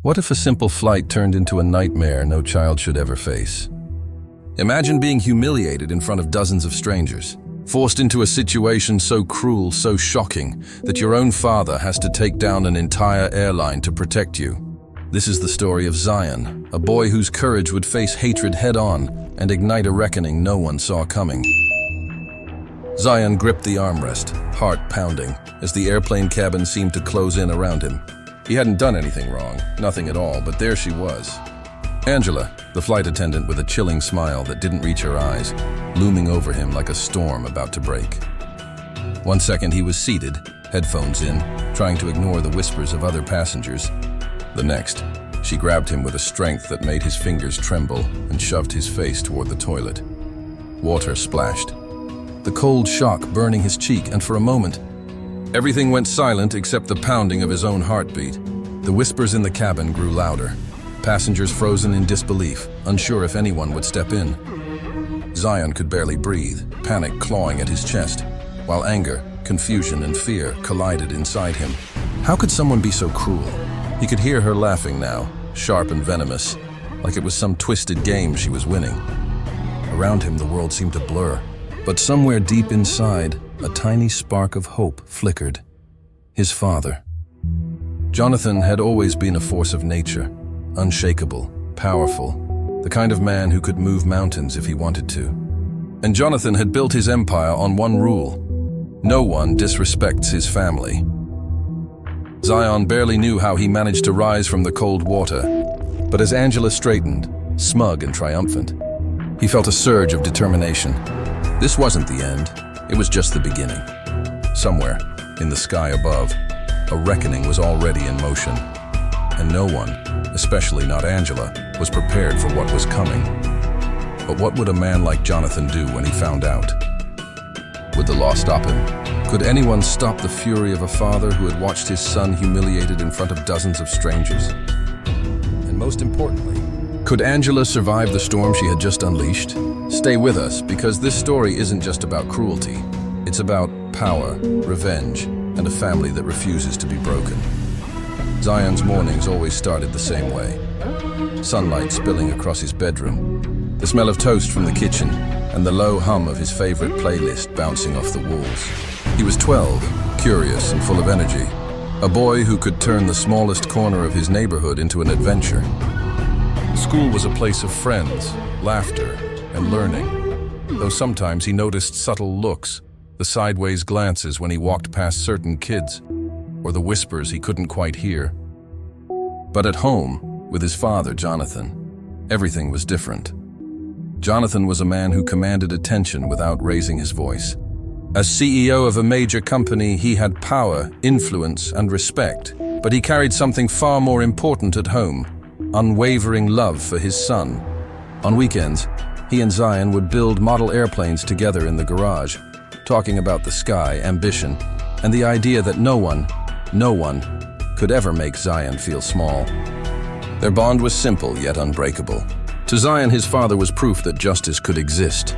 What if a simple flight turned into a nightmare no child should ever face? Imagine being humiliated in front of dozens of strangers, forced into a situation so cruel, so shocking, that your own father has to take down an entire airline to protect you. This is the story of Zion, a boy whose courage would face hatred head-on and ignite a reckoning no one saw coming. Zion gripped the armrest, heart pounding, as the airplane cabin seemed to close in around him. He hadn't done anything wrong, nothing at all, but there she was. Angela, the flight attendant with a chilling smile that didn't reach her eyes, looming over him like a storm about to break. 1 second he was seated, headphones in, trying to ignore the whispers of other passengers. The next, she grabbed him with a strength that made his fingers tremble and shoved his face toward the toilet. Water splashed, the cold shock burning his cheek, and for a moment, everything went silent except the pounding of his own heartbeat. The whispers in the cabin grew louder. Passengers frozen in disbelief, unsure if anyone would step in. Zion could barely breathe, panic clawing at his chest, while anger, confusion, and fear collided inside him. How could someone be so cruel? He could hear her laughing now, sharp and venomous, like it was some twisted game she was winning. Around him, the world seemed to blur, but somewhere deep inside, a tiny spark of hope flickered. His father. Jonathan had always been a force of nature, unshakable, powerful, the kind of man who could move mountains if he wanted to. And Jonathan had built his empire on one rule: no one disrespects his family. Zion barely knew how he managed to rise from the cold water, but as Angela straightened, smug and triumphant, he felt a surge of determination. This wasn't the end. It was just the beginning. Somewhere, in the sky above, a reckoning was already in motion, and no one, especially not Angela, was prepared for what was coming. But what would a man like Jonathan do when he found out? Would the law stop him? Could anyone stop the fury of a father who had watched his son humiliated in front of dozens of strangers? And most importantly, could Angela survive the storm she had just unleashed? Stay with us, because this story isn't just about cruelty. It's about power, revenge, and a family that refuses to be broken. Zion's mornings always started the same way. Sunlight spilling across his bedroom, the smell of toast from the kitchen, and the low hum of his favorite playlist bouncing off the walls. He was 12, curious and full of energy, a boy who could turn the smallest corner of his neighborhood into an adventure. School was a place of friends, laughter, and learning, though sometimes he noticed subtle looks, the sideways glances when he walked past certain kids, or the whispers he couldn't quite hear. But at home, with his father, Jonathan, everything was different. Jonathan was a man who commanded attention without raising his voice. As CEO of a major company, he had power, influence, and respect, but he carried something far more important at home: unwavering love for his son. On weekends, he and Zion would build model airplanes together in the garage, talking about the sky, ambition, and the idea that no one could ever make Zion feel small. Their bond was simple yet unbreakable. To Zion, his father was proof that justice could exist,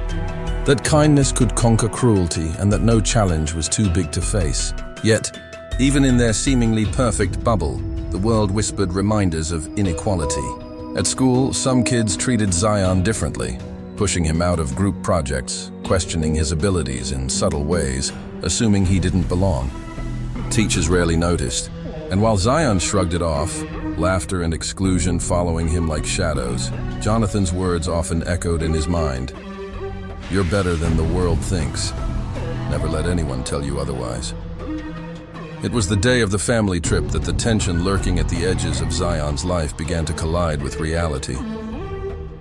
that kindness could conquer cruelty, and that no challenge was too big to face. Yet, even in their seemingly perfect bubble, the world whispered reminders of inequality. At school, some kids treated Zion differently, pushing him out of group projects, questioning his abilities in subtle ways, assuming he didn't belong. Teachers rarely noticed, and while Zion shrugged it off, laughter and exclusion following him like shadows, Jonathan's words often echoed in his mind. "You're better than the world thinks. Never let anyone tell you otherwise." It was the day of the family trip that the tension lurking at the edges of Zion's life began to collide with reality.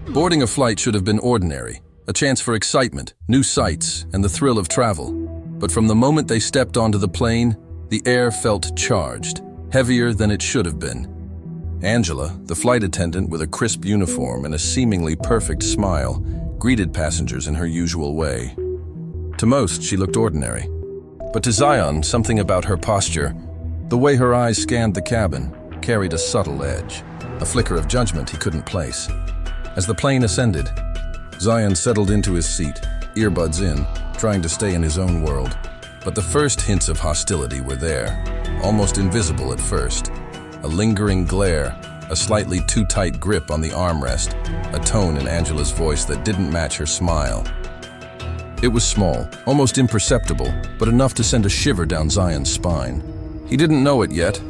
Boarding a flight should have been ordinary, a chance for excitement, new sights, and the thrill of travel. But from the moment they stepped onto the plane, the air felt charged, heavier than it should have been. Angela, the flight attendant with a crisp uniform and a seemingly perfect smile, greeted passengers in her usual way. To most, she looked ordinary. But to Zion, something about her posture, the way her eyes scanned the cabin, carried a subtle edge, a flicker of judgment he couldn't place. As the plane ascended, Zion settled into his seat, earbuds in, trying to stay in his own world. But the first hints of hostility were there, almost invisible at first, a lingering glare, a slightly too tight grip on the armrest, a tone in Angela's voice that didn't match her smile. It was small, almost imperceptible, but enough to send a shiver down Zion's spine. He didn't know it yet,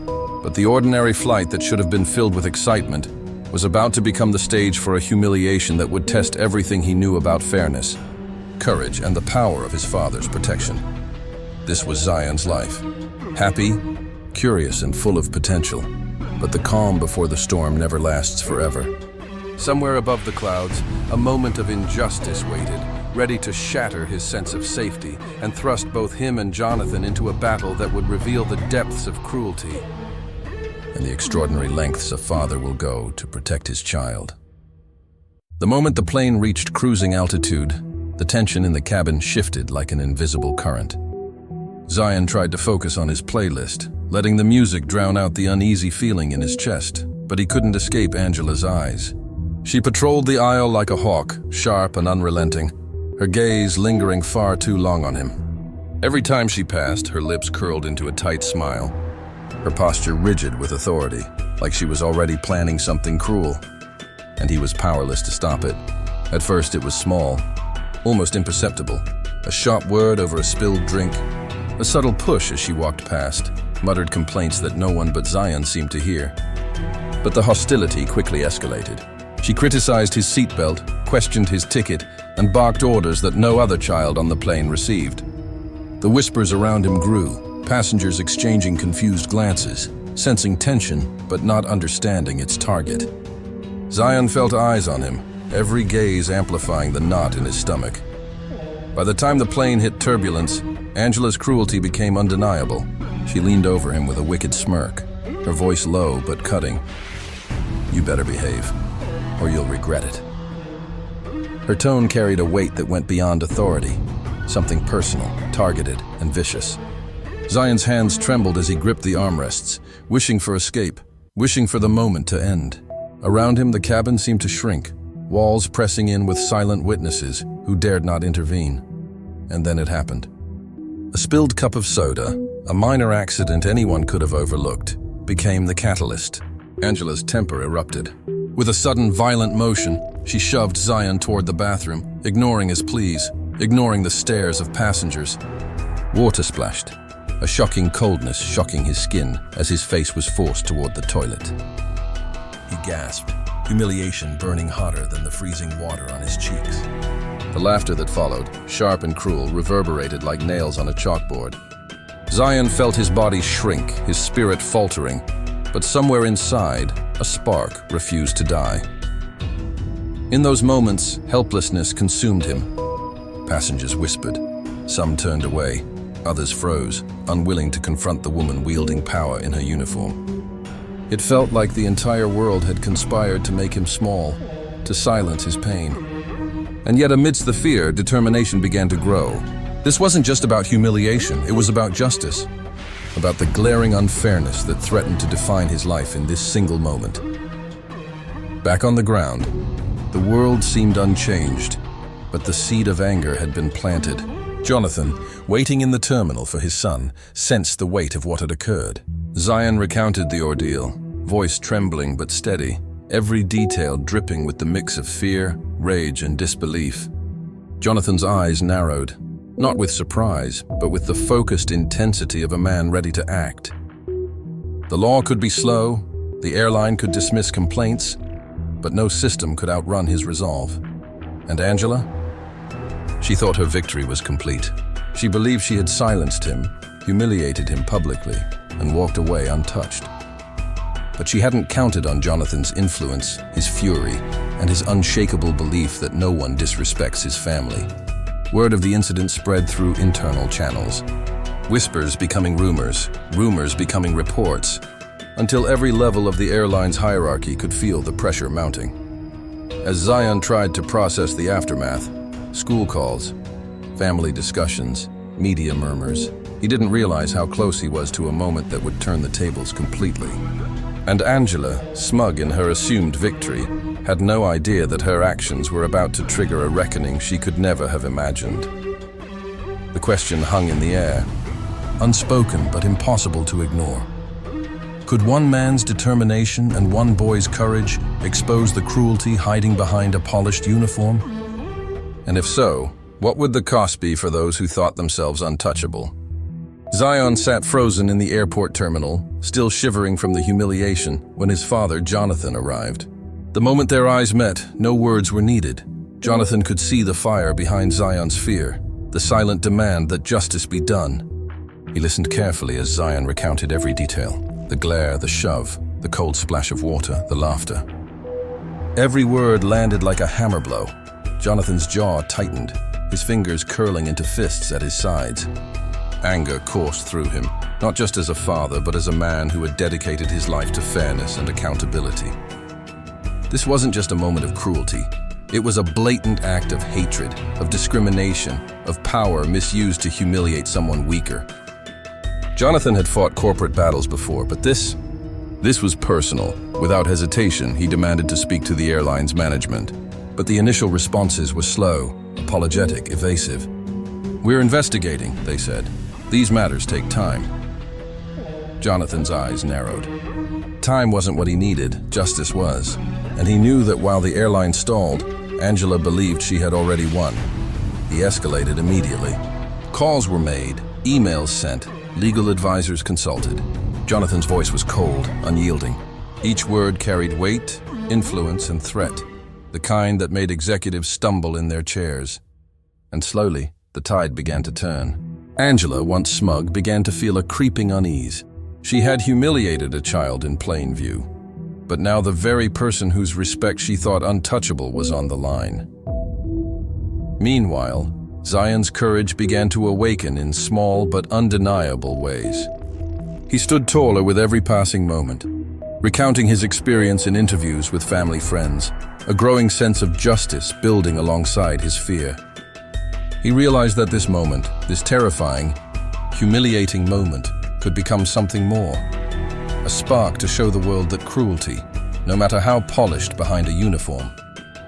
but the ordinary flight that should have been filled with excitement was about to become the stage for a humiliation that would test everything he knew about fairness, courage, and the power of his father's protection. This was Zion's life. Happy, curious, and full of potential. But the calm before the storm never lasts forever. Somewhere above the clouds, a moment of injustice waited, ready to shatter his sense of safety and thrust both him and Jonathan into a battle that would reveal the depths of cruelty and the extraordinary lengths a father will go to protect his child. The moment the plane reached cruising altitude, the tension in the cabin shifted like an invisible current. Zion tried to focus on his playlist, letting the music drown out the uneasy feeling in his chest, but he couldn't escape Angela's eyes. She patrolled the aisle like a hawk, sharp and unrelenting, her gaze lingering far too long on him. Every time she passed, her lips curled into a tight smile, her posture rigid with authority, like she was already planning something cruel, and he was powerless to stop it. At first it was small, almost imperceptible, a sharp word over a spilled drink, a subtle push as she walked past, muttered complaints that no one but Zion seemed to hear. But the hostility quickly escalated. She criticized his seatbelt, questioned his ticket, and barked orders that no other child on the plane received. The whispers around him grew, passengers exchanging confused glances, sensing tension but not understanding its target. Zion felt eyes on him, every gaze amplifying the knot in his stomach. By the time the plane hit turbulence, Angela's cruelty became undeniable. She leaned over him with a wicked smirk, her voice low but cutting. "You better behave, or you'll regret it." Her tone carried a weight that went beyond authority, something personal, targeted, and vicious. Zion's hands trembled as he gripped the armrests, wishing for escape, wishing for the moment to end. Around him, the cabin seemed to shrink, walls pressing in with silent witnesses who dared not intervene. And then it happened. A spilled cup of soda, a minor accident anyone could have overlooked, became the catalyst. Angela's temper erupted. With a sudden, violent motion, she shoved Zion toward the bathroom, ignoring his pleas, ignoring the stares of passengers. Water splashed, a shocking coldness shocking his skin as his face was forced toward the toilet. He gasped, humiliation burning hotter than the freezing water on his cheeks. The laughter that followed, sharp and cruel, reverberated like nails on a chalkboard. Zion felt his body shrink, his spirit faltering, but somewhere inside, a spark refused to die. In those moments, helplessness consumed him. Passengers whispered. Some turned away, others froze, unwilling to confront the woman wielding power in her uniform. It felt like the entire world had conspired to make him small, to silence his pain. And yet amidst the fear, determination began to grow. This wasn't just about humiliation, it was about justice, about the glaring unfairness that threatened to define his life in this single moment. Back on the ground, the world seemed unchanged, but the seed of anger had been planted. Jonathan, waiting in the terminal for his son, sensed the weight of what had occurred. Zion recounted the ordeal, voice trembling but steady, every detail dripping with the mix of fear, rage, and disbelief. Jonathan's eyes narrowed, not with surprise, but with the focused intensity of a man ready to act. The law could be slow, the airline could dismiss complaints, but no system could outrun his resolve. And Angela? She thought her victory was complete. She believed she had silenced him, humiliated him publicly, and walked away untouched. But she hadn't counted on Jonathan's influence, his fury, and his unshakable belief that no one disrespects his family. Word of the incident spread through internal channels, whispers becoming rumors, rumors becoming reports, until every level of the airline's hierarchy could feel the pressure mounting. As Zion tried to process the aftermath, school calls, family discussions, media murmurs, he didn't realize how close he was to a moment that would turn the tables completely. And Angela, smug in her assumed victory, had no idea that her actions were about to trigger a reckoning she could never have imagined. The question hung in the air, unspoken but impossible to ignore. Could one man's determination and one boy's courage expose the cruelty hiding behind a polished uniform? And if so, what would the cost be for those who thought themselves untouchable? Zion sat frozen in the airport terminal, still shivering from the humiliation, when his father, Jonathan, arrived. The moment their eyes met, no words were needed. Jonathan could see the fire behind Zion's fear, the silent demand that justice be done. He listened carefully as Zion recounted every detail: the glare, the shove, the cold splash of water, the laughter. Every word landed like a hammer blow. Jonathan's jaw tightened, his fingers curling into fists at his sides. Anger coursed through him, not just as a father, but as a man who had dedicated his life to fairness and accountability. This wasn't just a moment of cruelty. It was a blatant act of hatred, of discrimination, of power misused to humiliate someone weaker. Jonathan had fought corporate battles before, but this was personal. Without hesitation, he demanded to speak to the airline's management. But the initial responses were slow, apologetic, evasive. "We're investigating," they said. "These matters take time." Jonathan's eyes narrowed. Time wasn't what he needed, justice was. And he knew that while the airline stalled, Angela believed she had already won. He escalated immediately. Calls were made, emails sent, legal advisors consulted. Jonathan's voice was cold, unyielding. Each word carried weight, influence, and threat, the kind that made executives stumble in their chairs. And slowly, the tide began to turn. Angela, once smug, began to feel a creeping unease. She had humiliated a child in plain view. But now the very person whose respect she thought untouchable was on the line. Meanwhile, Zion's courage began to awaken in small but undeniable ways. He stood taller with every passing moment, recounting his experience in interviews with family friends, a growing sense of justice building alongside his fear. He realized that this moment, this terrifying, humiliating moment, could become something more. A spark to show the world that cruelty, no matter how polished behind a uniform,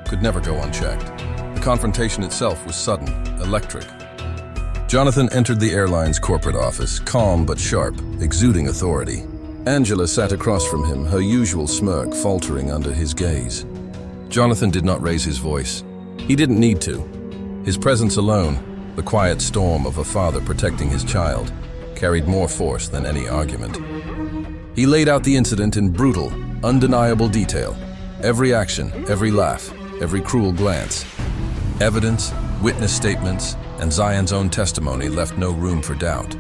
could never go unchecked. The confrontation itself was sudden, electric. Jonathan entered the airline's corporate office, calm but sharp, exuding authority. Angela sat across from him, her usual smirk faltering under his gaze. Jonathan did not raise his voice. He didn't need to. His presence alone, the quiet storm of a father protecting his child, carried more force than any argument. He laid out the incident in brutal, undeniable detail. Every action, every laugh, every cruel glance. Evidence, witness statements, and Zion's own testimony left no room for doubt.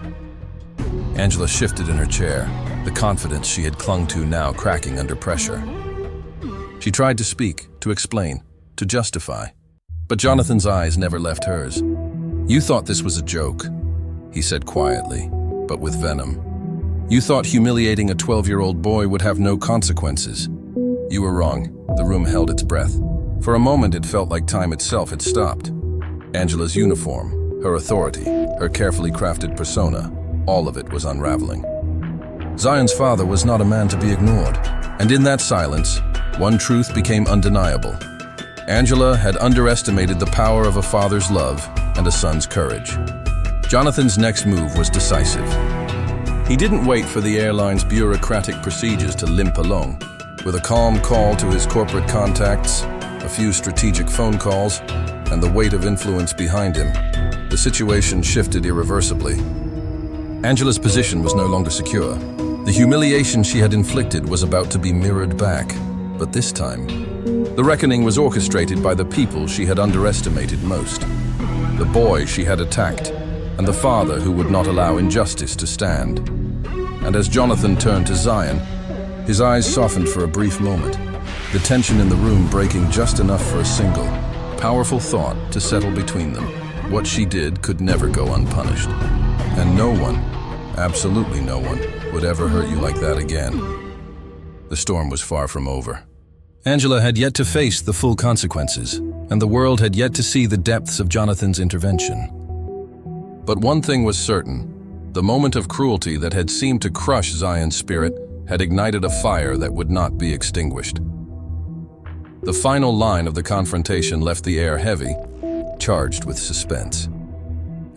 Angela shifted in her chair, the confidence she had clung to now cracking under pressure. She tried to speak, to explain, to justify. But Jonathan's eyes never left hers. "You thought this was a joke," he said quietly, but with venom. "You thought humiliating a 12-year-old boy would have no consequences. You were wrong." The room held its breath. For a moment, it felt like time itself had stopped. Angela's uniform, her authority, her carefully crafted persona, all of it was unraveling. Zion's father was not a man to be ignored, and in that silence, one truth became undeniable. Angela had underestimated the power of a father's love and a son's courage. Jonathan's next move was decisive. He didn't wait for the airline's bureaucratic procedures to limp along. With a calm call to his corporate contacts, a few strategic phone calls, and the weight of influence behind him, the situation shifted irreversibly. Angela's position was no longer secure. The humiliation she had inflicted was about to be mirrored back, but this time, the reckoning was orchestrated by the people she had underestimated most. The boy she had attacked, and the father who would not allow injustice to stand. And as Jonathan turned to Zion, his eyes softened for a brief moment, the tension in the room breaking just enough for a single, powerful thought to settle between them. What she did could never go unpunished. And no one, absolutely no one, would ever hurt you like that again. The storm was far from over. Angela had yet to face the full consequences, and the world had yet to see the depths of Jonathan's intervention. But one thing was certain: the moment of cruelty that had seemed to crush Zion's spirit had ignited a fire that would not be extinguished. The final line of the confrontation left the air heavy, charged with suspense.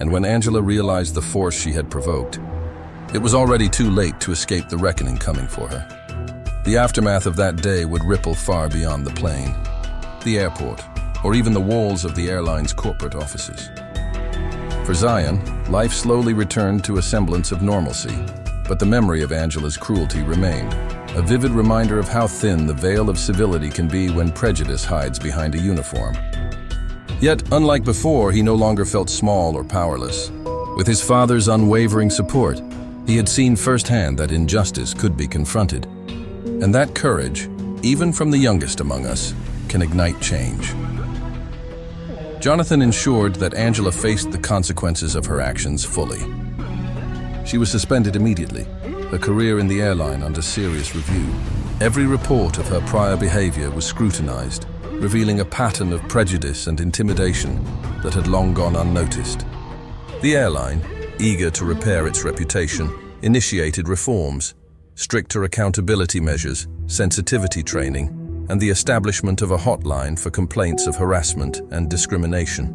And when Angela realized the force she had provoked, It was already too late to escape the reckoning coming for her. The aftermath of that day would ripple far beyond the plane, the airport, or even the walls of the airline's corporate offices. For Zion, life slowly returned to a semblance of normalcy, but the memory of Angela's cruelty remained, a vivid reminder of how thin the veil of civility can be when prejudice hides behind a uniform. Yet, unlike before, he no longer felt small or powerless. With his father's unwavering support, he had seen firsthand that injustice could be confronted. And that courage, even from the youngest among us, can ignite change. Jonathan ensured that Angela faced the consequences of her actions fully. She was suspended immediately, her career in the airline under serious review. Every report of her prior behavior was scrutinized, revealing a pattern of prejudice and intimidation that had long gone unnoticed. The airline, eager to repair its reputation, initiated reforms, stricter accountability measures, sensitivity training, and the establishment of a hotline for complaints of harassment and discrimination.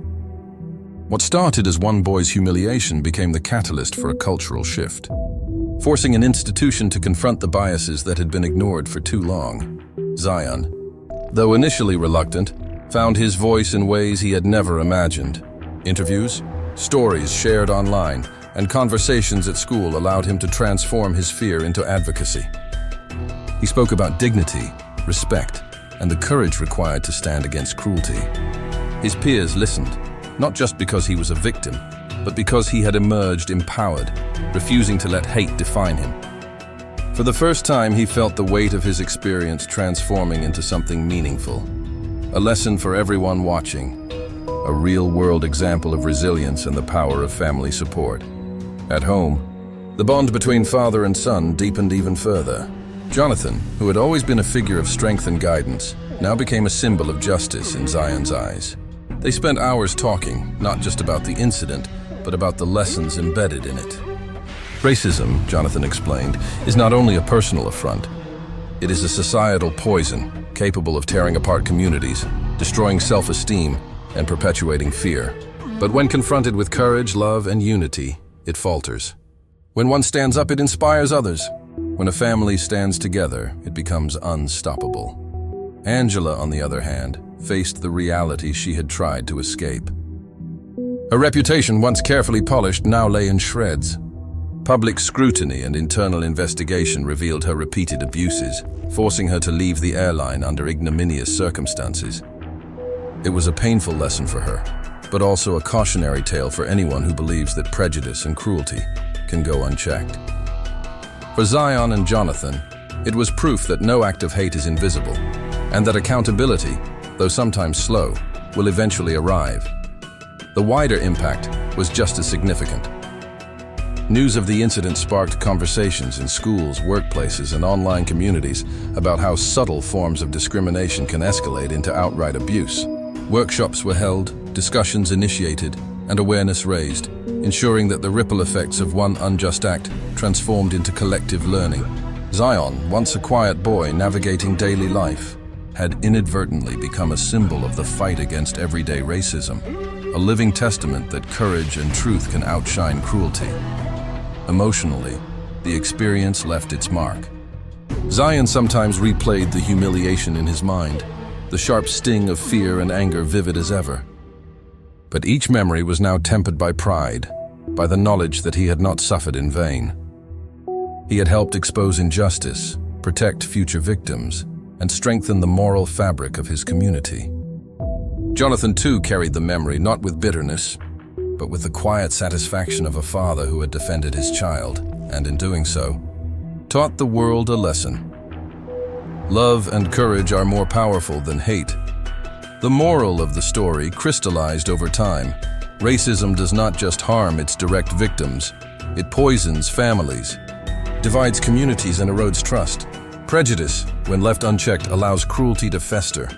What started as one boy's humiliation became the catalyst for a cultural shift, forcing an institution to confront the biases that had been ignored for too long. Zion, though initially reluctant, found his voice in ways he had never imagined. Interviews, stories shared online, and conversations at school allowed him to transform his fear into advocacy. He spoke about dignity, respect, and the courage required to stand against cruelty. His peers listened, not just because he was a victim, but because he had emerged empowered, refusing to let hate define him. For the first time, he felt the weight of his experience transforming into something meaningful. A lesson for everyone watching. A real-world example of resilience and the power of family support. At home, the bond between father and son deepened even further. Jonathan, who had always been a figure of strength and guidance, now became a symbol of justice in Zion's eyes. They spent hours talking, not just about the incident, but about the lessons embedded in it. Racism, Jonathan explained, is not only a personal affront. It is a societal poison, capable of tearing apart communities, destroying self-esteem, and perpetuating fear. But when confronted with courage, love, and unity, it falters. When one stands up, it inspires others. When a family stands together, it becomes unstoppable. Angela, on the other hand, faced the reality she had tried to escape. Her reputation, once carefully polished, now lay in shreds. Public scrutiny and internal investigation revealed her repeated abuses, forcing her to leave the airline under ignominious circumstances. It was a painful lesson for her, but also a cautionary tale for anyone who believes that prejudice and cruelty can go unchecked. For Zion and Jonathan, it was proof that no act of hate is invisible, and that accountability, though sometimes slow, will eventually arrive. The wider impact was just as significant. News of the incident sparked conversations in schools, workplaces, and online communities about how subtle forms of discrimination can escalate into outright abuse. Workshops were held, discussions initiated, and awareness raised, ensuring that the ripple effects of one unjust act transformed into collective learning. Zion, once a quiet boy navigating daily life, had inadvertently become a symbol of the fight against everyday racism, a living testament that courage and truth can outshine cruelty. Emotionally, the experience left its mark. Zion sometimes replayed the humiliation in his mind, the sharp sting of fear and anger vivid as ever. But each memory was now tempered by pride, by the knowledge that he had not suffered in vain. He had helped expose injustice, protect future victims, and strengthen the moral fabric of his community. Jonathan too carried the memory, not with bitterness, but with the quiet satisfaction of a father who had defended his child, and in doing so, taught the world a lesson. Love and courage are more powerful than hate. The moral of the story crystallized over time. Racism does not just harm its direct victims, it poisons families, divides communities, and erodes trust. Prejudice, when left unchecked, allows cruelty to fester.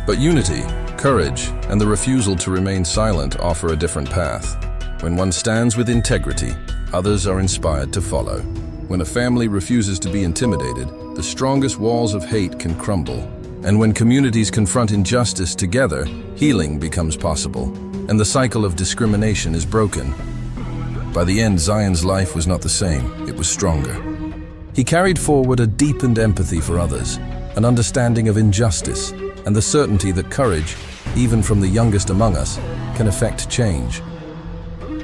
But unity, courage, and the refusal to remain silent offer a different path. When one stands with integrity, others are inspired to follow. When a family refuses to be intimidated, the strongest walls of hate can crumble. And when communities confront injustice together, healing becomes possible, and the cycle of discrimination is broken. By the end, Zion's life was not the same, it was stronger. He carried forward a deepened empathy for others, an understanding of injustice, and the certainty that courage, even from the youngest among us, can effect change.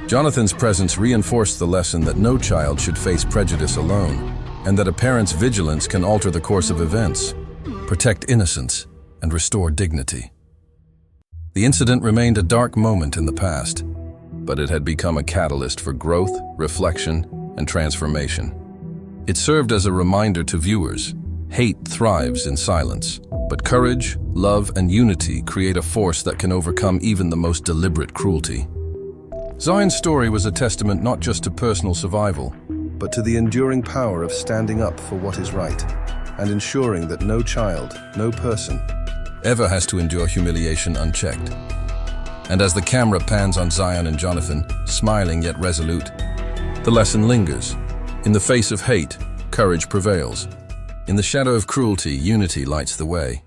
Jonathan's presence reinforced the lesson that no child should face prejudice alone, and that a parent's vigilance can alter the course of events, protect innocence, and restore dignity. The incident remained a dark moment in the past, but it had become a catalyst for growth, reflection, and transformation. It served as a reminder to viewers: hate thrives in silence, but courage, love, and unity create a force that can overcome even the most deliberate cruelty. Zion's story was a testament not just to personal survival, but to the enduring power of standing up for what is right, and ensuring that no child, no person, ever has to endure humiliation unchecked. And as the camera pans on Zion and Jonathan, smiling yet resolute, the lesson lingers. In the face of hate, courage prevails. In the shadow of cruelty, unity lights the way.